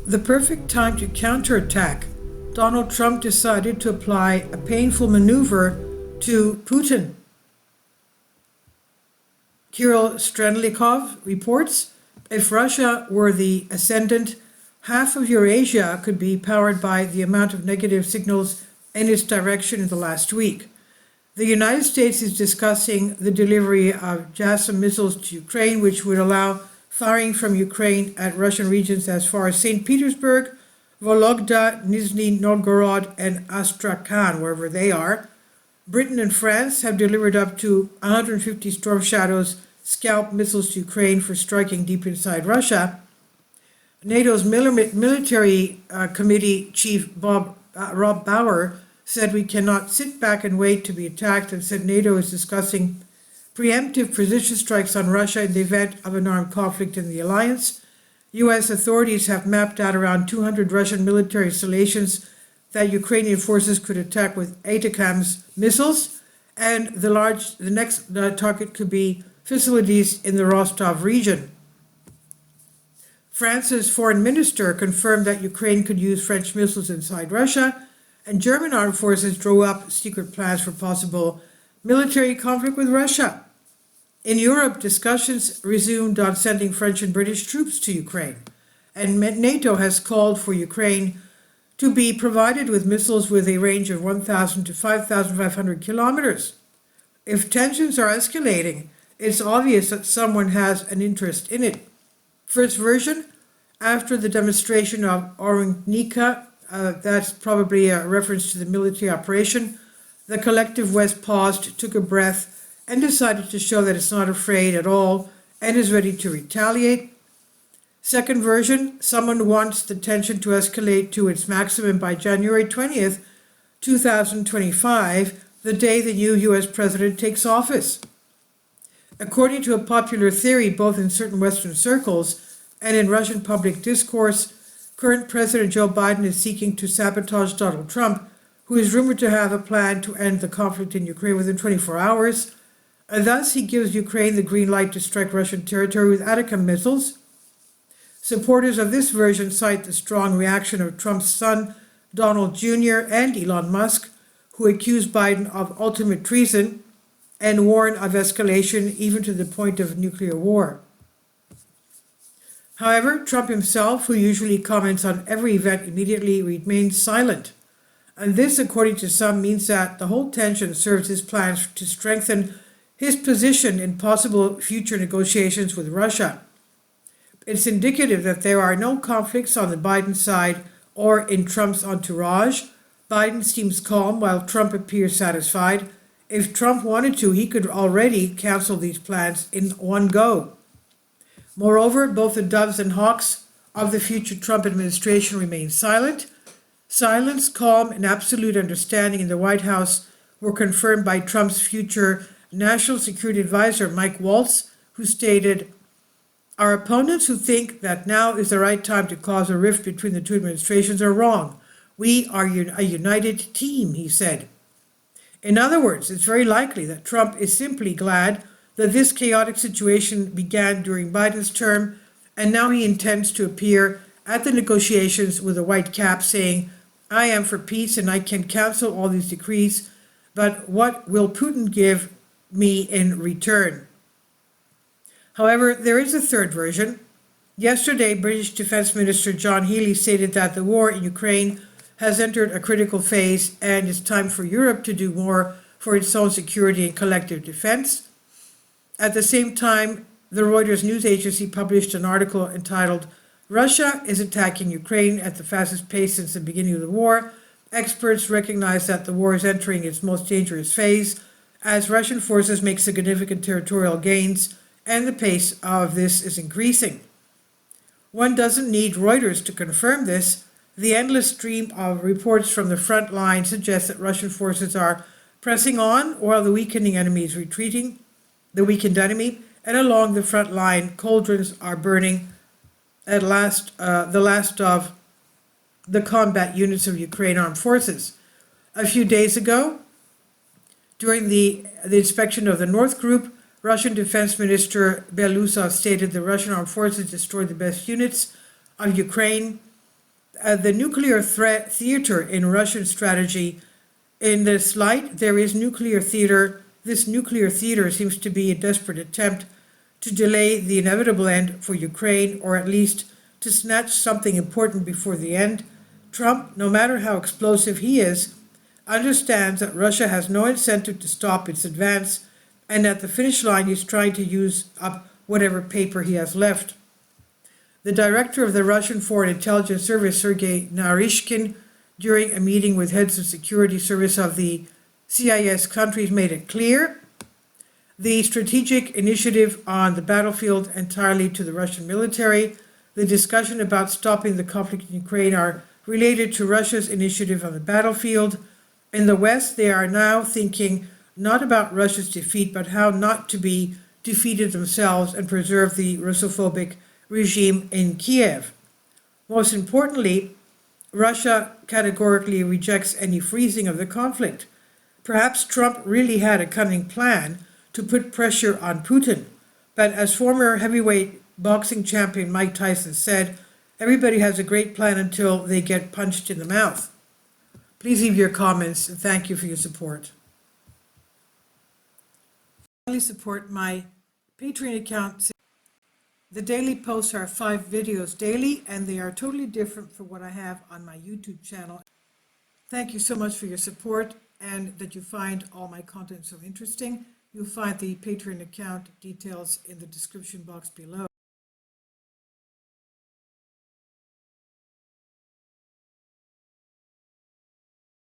The perfect time to counterattack. Donald Trump decided to apply a painful maneuver to Putin. Kirill Strelnikov reports, if Russia were the ascendant, half of Eurasia could be powered by the amount of negative signals in its direction in the last week. The United States is discussing the delivery of JASSM missiles to Ukraine, which would allow firing from Ukraine at Russian regions as far as St. Petersburg, Vologda, Nizhny Novgorod, and Astrakhan, wherever they are. Britain and France have delivered up to 150 Storm Shadows scalp missiles to Ukraine for striking deep inside Russia. NATO's military committee chief Rob Bauer said we cannot sit back and wait to be attacked, and said NATO is discussing preemptive precision strikes on Russia in the event of an armed conflict in the alliance. U.S. authorities have mapped out around 200 Russian military installations that Ukrainian forces could attack with ATACMS missiles, and the next target could be facilities in the Rostov region. France's foreign minister confirmed that Ukraine could use French missiles inside Russia, and German armed forces drew up secret plans for possible military conflict with Russia. In Europe, discussions resumed on sending French and British troops to Ukraine, and NATO has called for Ukraine to be provided with missiles with a range of 1,000 to 5,500 kilometers. If tensions are escalating, it's obvious that someone has an interest in it. First version, after the demonstration of Orynkivka, that's probably a reference to the military operation, the collective West paused, took a breath, and decided to show that it's not afraid at all and is ready to retaliate. Second version, someone wants the tension to escalate to its maximum by January 20th, 2025, the day the new US president takes office. According to a popular theory, both in certain Western circles and in Russian public discourse, current President Joe Biden is seeking to sabotage Donald Trump, who is rumored to have a plan to end the conflict in Ukraine within 24 hours. And thus, he gives Ukraine the green light to strike Russian territory with ATACMS missiles. Supporters of this version cite the strong reaction of Trump's son, Donald Jr., and Elon Musk, who accuse Biden of ultimate treason and warn of escalation even to the point of nuclear war. However, Trump himself, who usually comments on every event immediately, remains silent. And this, according to some, means that the whole tension serves his plans to strengthen his position in possible future negotiations with Russia. It's indicative that there are no conflicts on the Biden side or in Trump's entourage. Biden seems calm while Trump appears satisfied. If Trump wanted to, he could already cancel these plans in one go. Moreover, both the doves and hawks of the future Trump administration remain silent. Silence, calm, and absolute understanding in the White House were confirmed by Trump's future National Security Advisor, Mike Waltz, who stated, "Our opponents who think that now is the right time to cause a rift between the two administrations are wrong. We are a united team," he said. In other words, it's very likely that Trump is simply glad that this chaotic situation began during Biden's term, and now he intends to appear at the negotiations with a white cap saying, "I am for peace and I can cancel all these decrees, but what will Putin give me in return?" However, there is a third version. Yesterday, British Defense Minister John Healey stated that the war in Ukraine has entered a critical phase and it's time for Europe to do more for its own security and collective defense. At the same time, the Reuters news agency published an article entitled, "Russia is attacking Ukraine at the fastest pace since the beginning of the war. Experts recognize that the war is entering its most dangerous phase as Russian forces make significant territorial gains, and the pace of this is increasing." One doesn't need Reuters to confirm this. The endless stream of reports from the front line suggests that Russian forces are pressing on while the weakening enemy is retreating, the weakened enemy, and along the front line, cauldrons are burning at last, the last of the combat units of Ukraine armed forces. A few days ago, during the inspection of the North Group, Russian Defense Minister Belousov stated the Russian armed forces destroyed the best units of Ukraine the nuclear threat theater in Russian strategy. In this light, there is nuclear theater. This nuclear theater seems to be a desperate attempt to delay the inevitable end for Ukraine, or at least to snatch something important before the end. Trump, no matter how explosive he is, understands that Russia has no incentive to stop its advance, and at the finish line he's trying to use up whatever paper he has left. The director of the Russian Foreign Intelligence Service, Sergei Narishkin, during a meeting with heads of security service of the CIS countries, made it clear the strategic initiative on the battlefield entirely to the Russian military. The discussion about stopping the conflict in Ukraine are related to Russia's initiative on the battlefield. In the West, they are now thinking not about Russia's defeat, but how not to be defeated themselves and preserve the Russophobic regime in Kiev. Most importantly, Russia categorically rejects any freezing of the conflict. Perhaps Trump really had a cunning plan to put pressure on Putin, but as former heavyweight boxing champion Mike Tyson said, everybody has a great plan until they get punched in the mouth. Please leave your comments, and thank you for your support. Please support my Patreon account. The daily posts are 5 videos daily, and they are totally different from what I have on my YouTube channel. Thank you so much for your support and that you find all my content so interesting. You'll find the Patreon account details in the description box below.